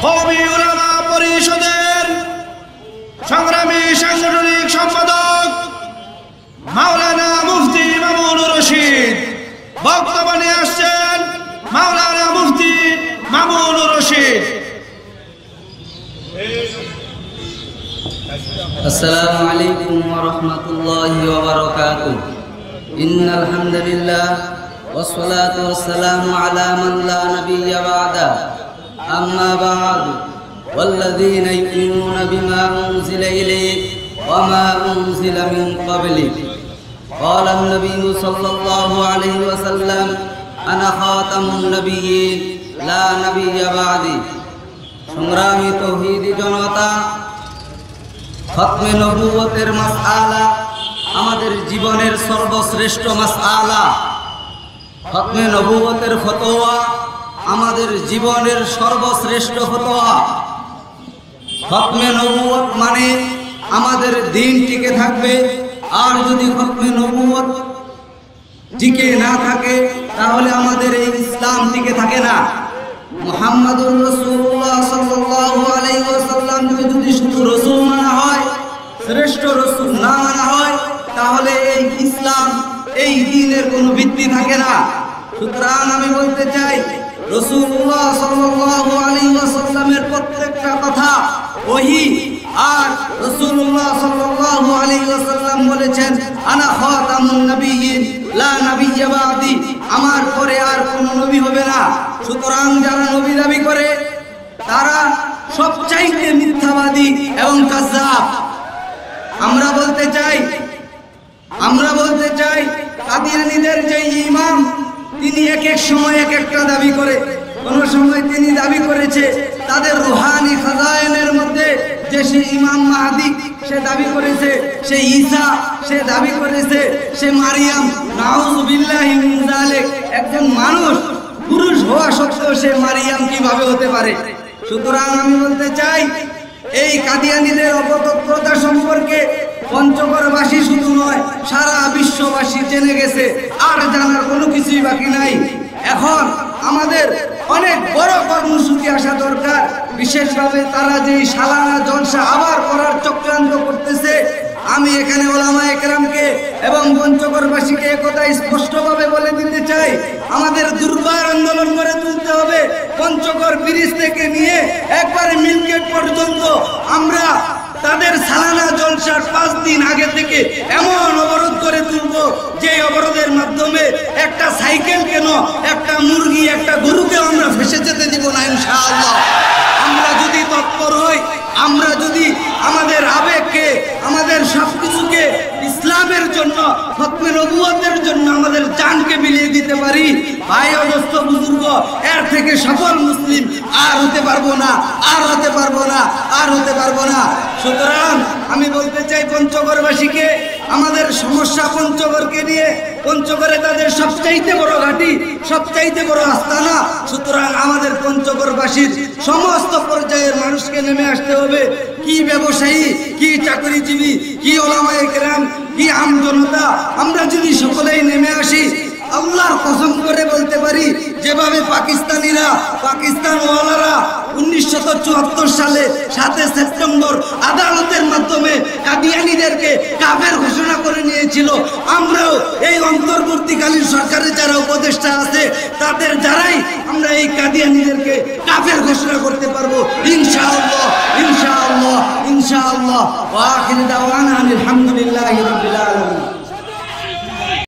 কওমি উলামা পরিষদের সংগ্রামী সাংগঠনিক সম্পাদক মাওলানা মুফতি মামুনুর রশিদ বক্তব্য নিয়ে আসছেন। মাওলানা মুফতি মামুনুর রশিদ। আসসালামু আলাইকুম ওয়া রাহমাতুল্লাহি ওয়া বারাকাতুহু। ইন্নাল হামদুলিল্লাহ ওয়াস সালাতু ওয়াস সালামু আলা মান লা নাবিয়্যা বা'দা। আম্মা বা'দ ওয়াল্লাযীনা ইউমিনুনা বিমা উনজিলা ইলাইক ওয়া মা উনজিলা মিন ক্বাবলিক। قال النبي صلى الله عليه وسلم أنا خاتم النبيين لا نبي بعدي। সংগ্রামী তৌহিদি জনতা, খতমে নবুয়তের মাসআলা আমাদের জীবনের সর্বশ্রেষ্ঠ মাসআলা। খতমে নবুয়তের ফতোয়া আমাদের জীবনের সর্বশ্রেষ্ঠ ফতোয়া। খতমে নবুয়ত মানে আমাদের দিন টিকে থাকবে, আর যদি খতমে নবুয়ত টিকে না থাকে তাহলে আমাদের এই ইসলাম টিকে থাকে না। মুহাম্মাদুর রাসূলুল্লাহ সাল্লাল্লাহু আলাইহি ওয়াসাল্লামকে যদি শুধু রাসূল মানা হয়, শ্রেষ্ঠ রাসূল না মানা হয়, তাহলে এই ইসলাম, এই দ্বীনের কোনো ভিত্তি থাকে না। সুতরাং আমি বলতে চাই, রাসূলুল্লাহ সাল্লাল্লাহু আলাইহি ওয়াসাল্লামের প্রত্যেকটা কথা ওহী। আর রাসূলুল্লাহ সাল্লাল্লাহু আলাইহি ওয়াসাল্লাম বলেছেন, আনা খাতামুন নবিয়্যিন লা নাবিয়্যা বা'দি, আমার পরে আর কোনো নবী হবে না। সুতরাং যারা নবী দাবি করে তারা সবচাইতে মিথ্যাবাদী এবং কাযযাব। আমরা বলতে চাই কাদিয়ানীদের যে ইমাম, তিনি এক এক সময় এক একটা দাবি করে। কোন সময় তিনি দাবি করেছে তাদের রুহানি খাজায়েনের মধ্যে যে সে ইমাম মাহদি, সে দাবি করেছে সে ঈসা, সে দাবি করেছে সে মারিয়াম। নাউযুবিল্লাহি মিন যালিক। একজন মানুষ পুরুষ হওয়া সত্ত্বেও সে মারিয়াম কিভাবে হতে পারে? সুতরাং আমি বলতে চাই, এই কাদিয়ানীদের অপতৎপরতা সম্পর্কে পঞ্চগড়বাসী শুধু নয়, সারা বিশ্ববাসী জেনে গেছে, আর জানার কোনো কিছুই বাকি নাই। এখন আমাদের অনেক বড় কর্মসূচি আসা দরকার। বিশেষভাবে তারা যে সালানা জলসা আবার করার চক্রান্ত করতেছে, আমি এখানে ওলামায়ে কেরামকে এবং পঞ্চগড়বাসীকে একথা স্পষ্টভাবে বলে দিতে চাই, আমাদের দুর্বার আন্দোলন করে তুলতে হবে। পঞ্চগড় ব্রিজ থেকে নিয়ে একবারে মিলগেট পর্যন্ত আমরা তাদের সালানা জলসার 5 দিন আগে থেকে এমন অবরোধ করে তুলব, যে অবরোধের মাধ্যমে একটা সাইকেল কেন, একটা মুরগি, একটা গরুকে আমরা ভেসে যেতে দিব না ইনশাআল্লাহ। আমরা যদি তৎপর হই, আমরা যদি আমাদের আবেগকে, আমাদের সবকিছুকে ইসলামের জন্য, খতমে নবুয়তের জন্য আমাদের জানকে বিলিয়ে দিতে পারি, ভাই ও দোস্ত বুজুর্গ, এর থেকে সফল মুসলিম আর হতে পারবো না, আর হতে পারবো না, আর হতে পারবো না। সুতরাং আমি বলতে চাই পঞ্চগড়বাসীকে, আমাদের সমস্যা পঞ্চগড়কে নিয়ে। পঞ্চগড়ে তাদের সবচাইতে বড় ঘাঁটি, সবচাইতে বড় আস্তানা। সুতরাং আমাদের পঞ্চগড়বাসীর সমস্ত পর্যায়ের মানুষকে নেমে আসতে হবে। কি ব্যবসায়ী, কি চাকরিজীবী, কি ওলামায়ে কেরাম, কি আম জনতা, আমরা যদি সকলেই নেমে আসি, আল্লাহর কসম করে বলতে পারি, যেভাবে পাকিস্তানিরা, পাকিস্তানওয়ালারা 1974 সালে 7 সেপ্টেম্বর আদালতের মাধ্যমে কাদিয়ানীদেরকে কাফের ঘোষণা করে নিয়েছিল, আমরাও এই অন্তর্বর্তীকালীন সরকারের যারা উপদেষ্টা আছে তাদের দ্বারাই আমরা এই কাদিয়ানীদেরকে কাফের ঘোষণা করতে পারবো ইনশাআল্লাহ, ইনশাআল্লাহ, ইনশাআল্লাহ। ওয়া আখিরু দাওয়ানা আলহামদুলিল্লাহি রাব্বিল আলামিন।